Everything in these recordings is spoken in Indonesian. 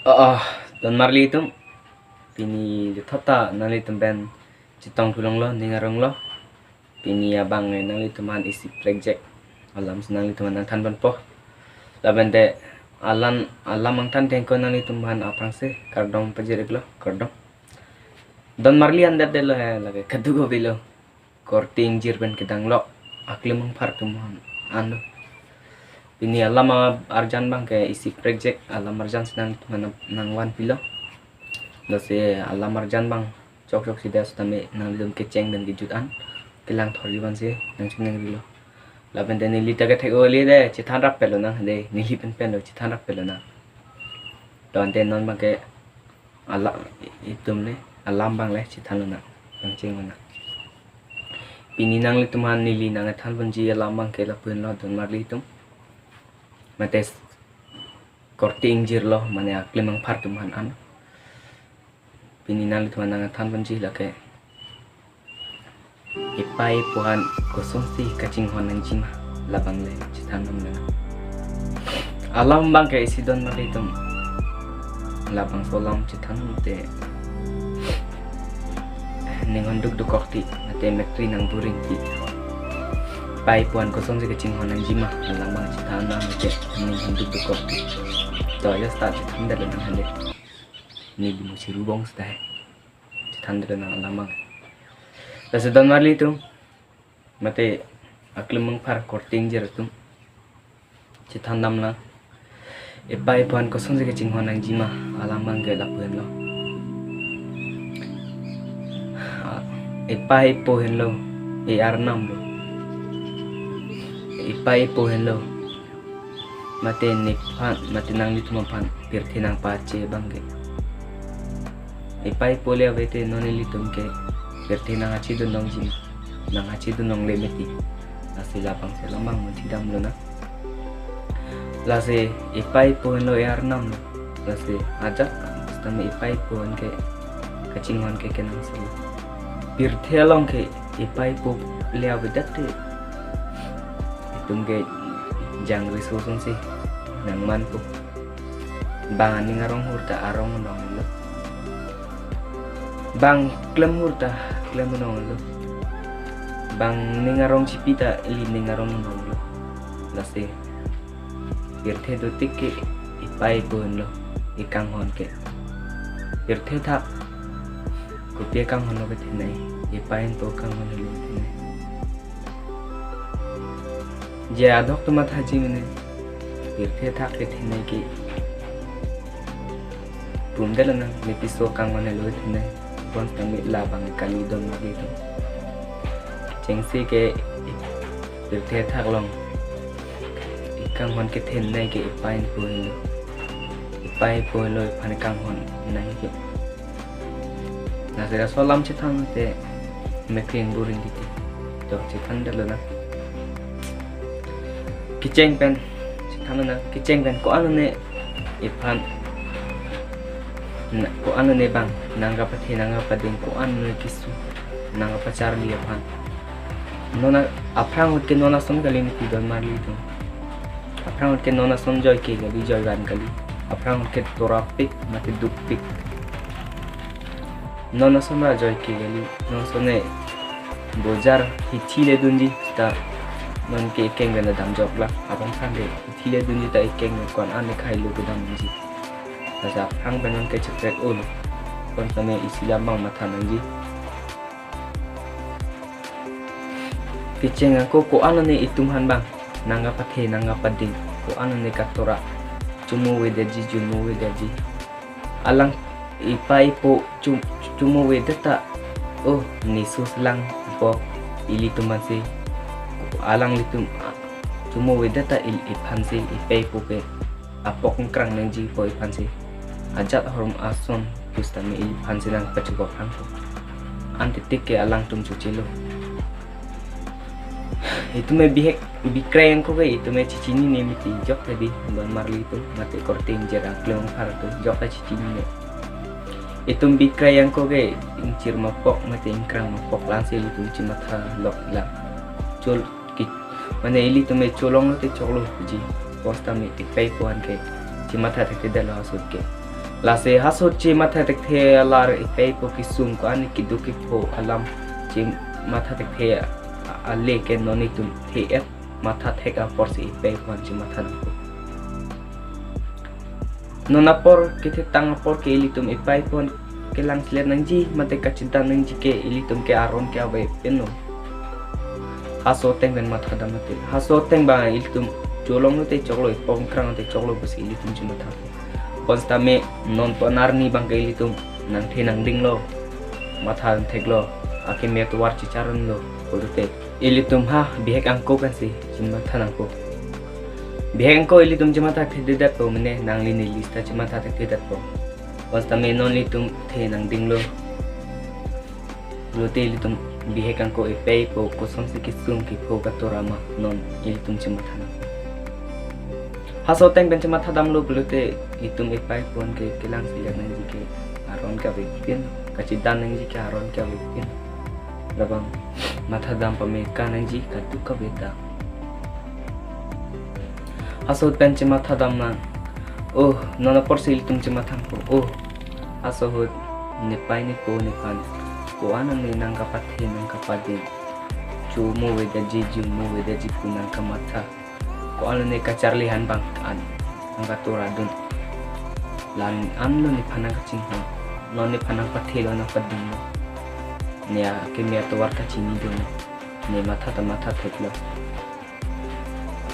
Oh, Don Marley itu pini thota nali temben citong tulong lo ningarong lo pini abang nali teman isi project alam senali teman nang tan po labende alam alam ang tan tengko nali teman apang se kardong pajerik lo kardong Don Marley anda de lo lage kadugo bilo korting jirben kedang lo aklimang par teman ando ini alam arjan bang ke isi project alam arjan senang teman nang wan pilo Lase alam arjan bang cok sida stame nang lidom keceng dan gijutan kelang thori ban se nang chuneng bilo laben den nili taga thego li de chithan rap pelo na de nili pen pen do chithan rap pelo na don den non bang ke ala itum le alam bang le chithan na bang cheng na pini nang li tuman nili nang than ban ji alam bang ke la pen lo don marli tum mates korting jir lo mane aklimang par tuman an pininang itu manang tan banji lake ipai puan kosong si kacing honang jima labang le citan nam le alam bang ke isi don mari tum labang solam citan te ningon duk kokti ate metri nang buring ti pai puan kosong si kacing honang jima labang citan nam te ningon duk kokti to ya start citan dalam hande ni di musi rubong sudah tanda na lamang Lasa Don Marley itu mate aklimang par korting jer tu citandam la epai puan kosong sege cingho nang jima alamang ge lapuen lo epai pohen lo e arnam lo epai pohen lo mate nipan mate nang litu mapan pirthi nang pace bangge ipai pole avete noneli tumke berti nang aci dunong jin nang aci dunong lemeti lase lapang selamang mentidam lona lase ipai pohon lo yarnam lase ajak stame ipai pohon ke kacingon ke kenang sel birthi along ke ipai po lea bedate itumge jang risusun sih nang manpu bangan ningarong hurta arong nong lo bang klem hurta klem nong lo bang ningarong cipita li ningarong nong lo lase birthe do tikke ipai bon lo ikang hon ke birthe thak ko pe kang hon lo ke nai ipai to kang hon lo ke nai je adok to mat haji mene birthe thak ke nai ke pumdela na me piso kang hon lo ke nai bon tami labang kali don magi to chengsi ke birthe thak long ikang hon ke then nai ke ipai poin lo phan kang hon nai ke na sera solam chithang te mekring buring dite to chithang dalo na kicheng pen chithang na kicheng pen ko anu ne iphan ko anu ne bang nangga pathe nangga pading ko anu ne kisu nangga pacar li aphan nona aprang hot ke nona som gali ni Don Marley to aprang hot ke nona som joy ke gali joy gan gali aprang hot ke torapik mate dupik nona som ra joy ke gali non sone bojar hichile dunji ta non ke keng gana dam jok la abang sande hichile dunji ta keng kon an khai lu ke dam ji asa aprang benon ke chetrek ul kon same isilam bang matha nanji Kiceng aku ko ano ni itumhan bang nangga pathe nangga pading ko ano ni katora cumu wedaji alang ipai po cumu wedata oh ni suslang po ili tumansi alang litum cumu wedata il iphansi ipai po pe apok krang nangji po iphansi ajat horum ason pustami il phansi nang pachugok hang anti tikke alang tum chuchilo itu me bihek bikrayang ko gay itu me cicini ne miti jok tadi Don Marley itu mate korting jera klong par tu jok ta cicini ne itu bikrayang ko gay incir mapok mate ingkrang mapok lansil itu cimatha lok la chol ki mane ili tu me cholong te cholo ji posta me ipai puan ke cimatha te dala asut ke lase hasut chi matha tek the lar ipe po kisum ko ani kiduki po alam chi matha tek the ale ke noni tum the et matha thek a por si ipe ko chi matha ko nona por kite tang por ke ilitum ipai pon ke lang sler nangji mate ka cinta nangji ke ilitum ke aron ke awe peno haso teng ben matha damate haso teng ba ilitum jolong te choklo pom krang te choklo bus ilitum chi matha konstame non ponarni bang ke ilitum nang the nang ding lo matha theklo ake me to war chi charon lo kodute ilitum ha bihek angko kan si chi matha nang ko biheng ko ilitum jema ta thedat po mene nangli ni lista jema ta thedat po wasta me non litum the nang dinglo lote ilitum bihekang ko epei po ko somsi kisum ki po katorama non ilitum jema ta haso teng ben jema ta damlo lote itum epai pon ke kelang silak nang jike aron ka bepin kacidan nang jike aron ka bepin labang matha dam pameka nang ji katu ka beta asot pen cema thadam na oh nona porsil tum cema tham ko oh aso hot ne pai ni ko ne pan ko anang ni nang kapathe nang kapadin chu mo we da ji ju mo we da ji punang kamatha ko ano ne ka charli han bang an ang katura dun lan amlo ni phanang ka ching ha non ni phanang pathe lo na padin lo ne a ke me to war ka chini dun ne matha ta matha theklo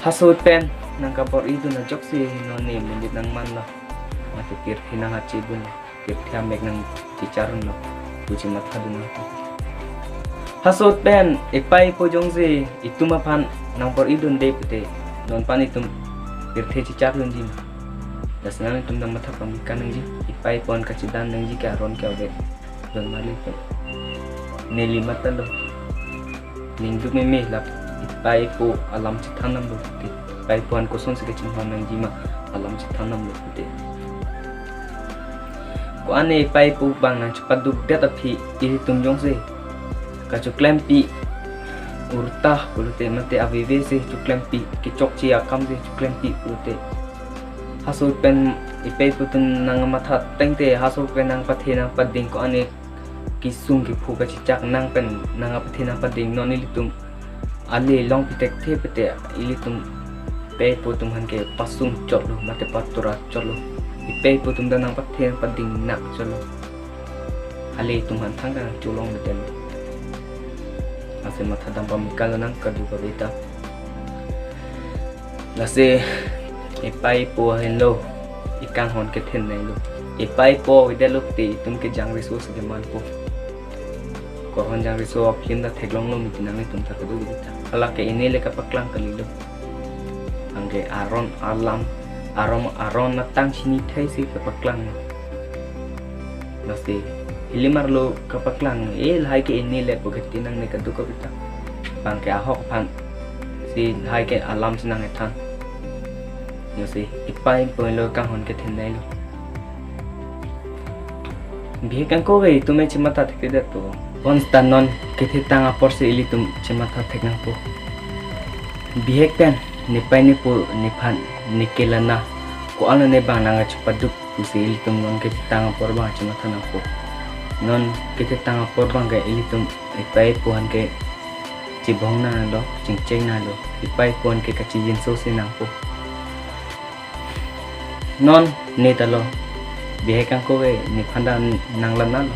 hasot pen nang kapor itu na joksi no ne minit nang man lo mati pir hinang hachi bun pir thiamek nang cicaron lo buji matha dun hasot pen epai po jongse itu mapan nang por idun de pete non pan itum pir the cicar lun jin dasnan itum nang matha pamikan nang ji epai pon kacidan nang ji ka ron ka we don mali pe ne limata lo ningdu me lap epai po alam cithanam lo pai puan kosong se kecing nang jima alam cithanam lo pute ko ane pai pu bang nang cepat duk dia tapi iri tunjong se ka cuklempi urtah kulute mate avv se cuklempi ki chokchi akam se cuklempi kulute hasul pen ipai putun nang matha tengte hasul pen nang pathe nang pading ko ane kisung ki phu ka cicak nang pen nang pathe nang pading non ilitum ale long pitek the pete ilitum pe putum han ke pasung cholo mate patura cholo pe putum da nang pathe pading nak cholo ale tum han thang ka chulong betel ase matha dam pamikal nang kadu ka beta lase epai po hello ikang hon ke then nai lo epai po widelo te tum ke jang resource ke man po ko hon jang resource film da theglong lo mitinang tum ta kadu beta ala ke ini le ka paklang kalilo angge aron alam aron natang sini thai si kapaklang nasi hilimar lo kapaklang hai ke ini le bogati nang ne kadu ko bita bang ke ahok pan si hai ke alam sinang ethan nasi ipai poin lo kang hon ke thendai lo bi kang ko gai tume chimata thek de to konstan non ke thitang apor se ili tum chimata thek nang po bihek pen nipai ni po nipan nikelana ko ano ne bang nanga chupaduk usi ilitum non ke tang por bang chima thana po non ke tang por bang ga ilitum ipai po han ke chibong na lo chingcheng na lo ipai po han ke kachijin so se nang po non ne talo bihekang ko we nipanda nanglan na lo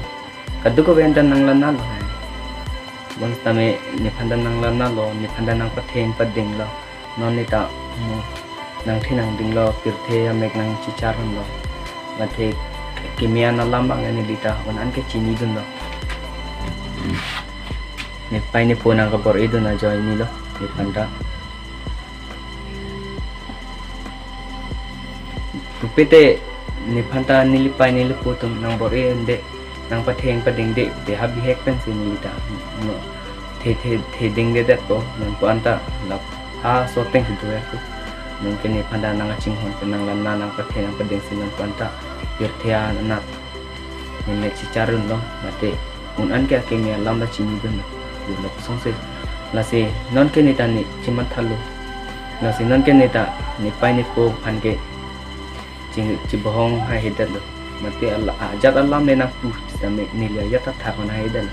kadu ko wenda nanglan na lo bon tame nipanda nanglan na lo nipanda nang pathen pading lo non nita nang thinang ding lo pirthe amek nang chicharon lo mathe kimia na lambang ani dita onan ke chini dun lo ne pai ne pona ka bor idun na joy ni lo ni panda tupete ni phanta nili pai nili putum nang bor ende nang patheng pading de te habi hek pen sin lita no the ding de dat po nang panta lap so teng tu ya tu mungkin ni pada nang acing hon penang lan nang pathe nang pading sinan panta pirthia anak ni ne cicarun lo mate un an ke me lam la chini dun lo song se la se non ke ni ta ni chimat thalu la se non ke ni ta ni pai ni po phan ke ching chibohong ha hedat lo mate ajat alam le nang pu tame nili ayat ta kon haidal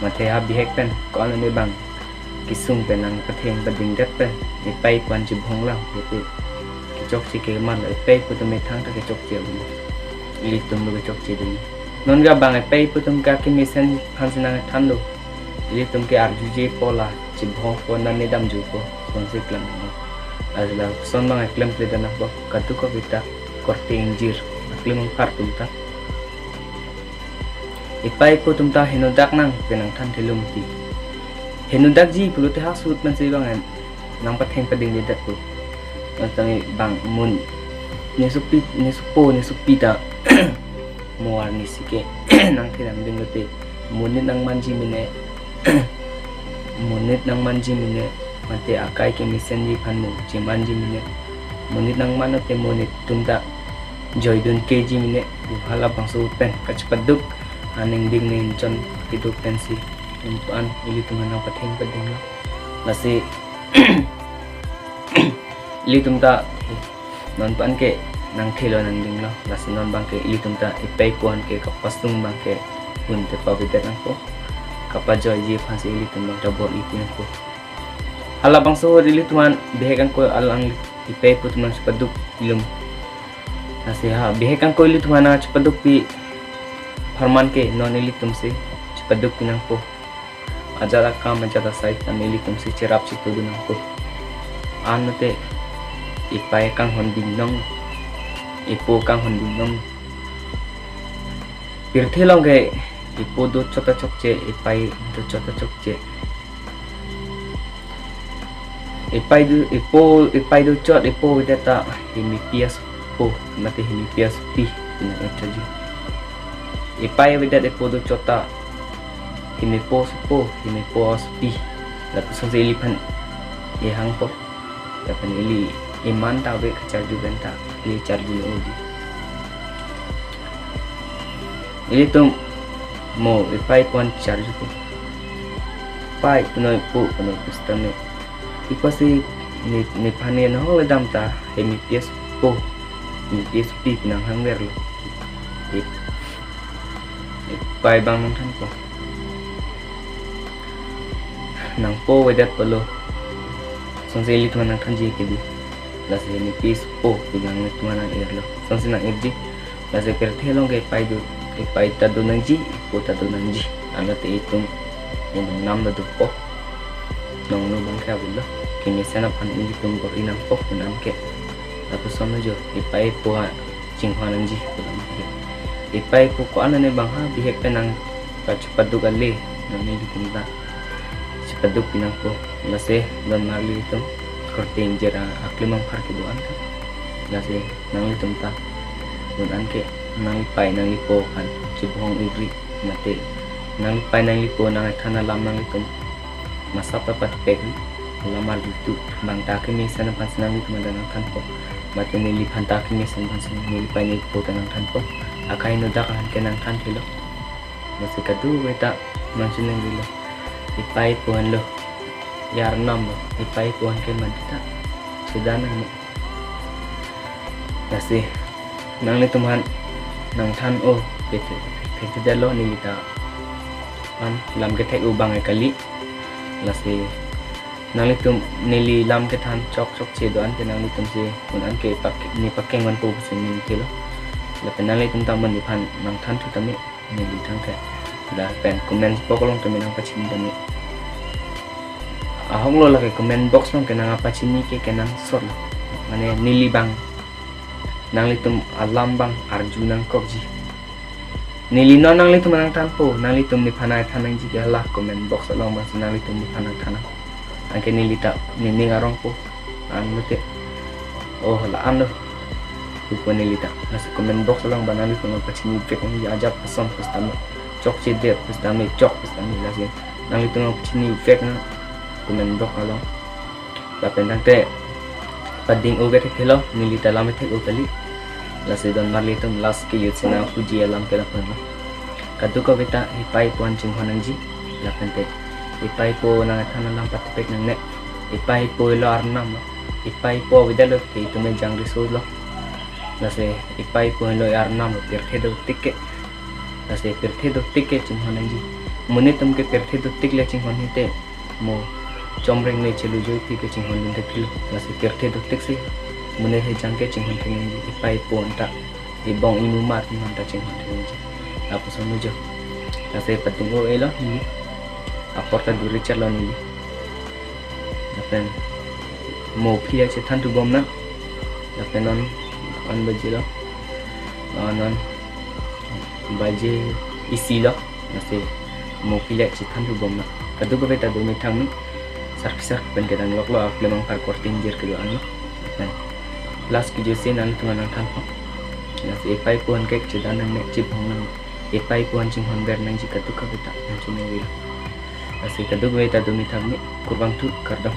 mate ha bihek pen ko ne bang kisung pen nang patheng bading det pen e pai kwan chi bhong la te ki chok chi ke man e pai pu tame thang ta ke chok che li tum lo ke chok che de non ga bang e pai pu tum ka ki misen phan sinang than lo li tum ke arju je pola chi bhong ko nan ne dam ju ko son se klam azla son bang e klam ple dana ko katu ko vita korte injir aklimang kartum ta ipai ko tumta henodak nang penang than thelum ti henodak ji pulo te hasut man se bang nang patheng pading de ko tang bang mun ne supi ta muar ni sike nang thiram ding te munit nang manji mine munit nang manji mine mate akai ke misen ji phanmu ji manji mine munit nang manote munit tumta joydun keji mine hala bangso pen kachpaduk aning ding nin chon kiduk pensi umpan ili tungan nang patheng pading nasi ili tumta non pan ke nang thilo nang ding lo nasi non bang ke ili tumta ipay kuan ke kapastung bang ke unte pavidet nang ko kapajoy ji phansi ili tumbang tabor itin ko hala bangso ili tuman behekan ko alang ipay put man paduk ilum nasi ha behekan ko ili tumana paduk pi farman ke non ili tumse paduk pinang ko ajara kam ajara sait tam ili tumse cerap si tudunang ko anote ipay kang honding nong ipo kang honding nong pirthe long ge ipo do chota chokche ipay do chota chokche ipay do chot ipo data himi pias po mate himi pias pi pinang echaji ipay vidat ipo do chota himi po aspi lapu sonse ili pan hang po lapan ili iman ta be charju benta ili charju no di ili tum mo ipay pon charju ko pai puno po puno pustame ipasi ni phane no le dam ta hemi ps po ni ps pinang hang ler lo pai bang nang than ko nang po wedat polo sonse ili tuan nang than ji ke di la se ni ps po pinang ni tuan nang er lo sonse nang er ji la se per thelong ke pai ta do nang ji po ta do nang ji ana te itung yang nam do po nong no bang kha bulla kini sana pan ini tum ko inang po kunam ke lapu sono jo ipai po jinghwa nang ji pulang ke ipai po ko ana ne bang ha bihek penang pa cepat le nang ni dikumta cepat pinang po lase don marli itu korting jera aklimang khar ke doan ka lase nang li tumta don an ke nang ipai nang lipo kan cibong ibri mate nang ipai nang lipo nang thana lam nang tum masapa pat pegi lamar itu bang tak mi sana pansnami tumandan kan po mate nili phanta kimi san pansan nili pai ni po tanang kan po akai no dak han kenang kan thilo mase kadu beta mansin nang dilo ipai po han lo yar nam lo ipai po han ke mandita sedana ni nasi nang li tuman nang than o pete dalo nili ta an lam ke thek ubang kali lase nang tum nili lam ke than chok che do an te nang tum se an ke pak ni pakeng wan po se ni tilo la penang tum tam ni phan nang than thu tami nili thang ke da pen comment pokolong tami nang pachin tami ahong lo la ke comment box long ke nang pachin ni ke nang sor mane nili bang nang tum alam bang arjunang kokji nili no nang tum nang than po nang tum ni phanai thanang ji ke la comment box long mas nang tum ni phanang thanang angke nilita nini ngarong po anu te oh la anu po nilita nasa comment box lang banali ko pacini fek ni ajab pesan pustame chok cede pustame chok pustame lasin nang itu ng pacini fek na comment box along la pendang te pading uga te kelo nilita lame te utali lasi don marli tum las ke yut sina puji alam ke la pano kadu ko beta ipai puan ching honangji la pente ipai po nang thana lam patpek nang ne ipai po lo arnam ipai po vidalo ke tume jang riso lo lase ipai puan lo yar nam pirthe do tikke lase pirthe do tikke ching honan ji mune tum ke pirthe do tikle ching hon hite mo chomreng ne chelu joi thi ke ching hon din thil lase pirthe do tikse mune he jang ke ching hon thing ji ipai puan ta ibong inu mat ni man ta ching hon thing ji apa sono jo lase patungo elo ni aporta du richard lo ni dapen mo phia che than tu bom na dapen on baje lo non baje isi lo nase mo phia che than tu bom na kadu ko beta do mi thang mi sarkisar pen ke dan lok lo lemang par kortin jer ke do an dan plus ki je sen an tuan an than po nase epai puan kek che dan ne chip hong na epai puan ching hon ber nang ji kadu ka beta na chu ne wi nase kadu ko beta do mi thang mi kurbang tu kardam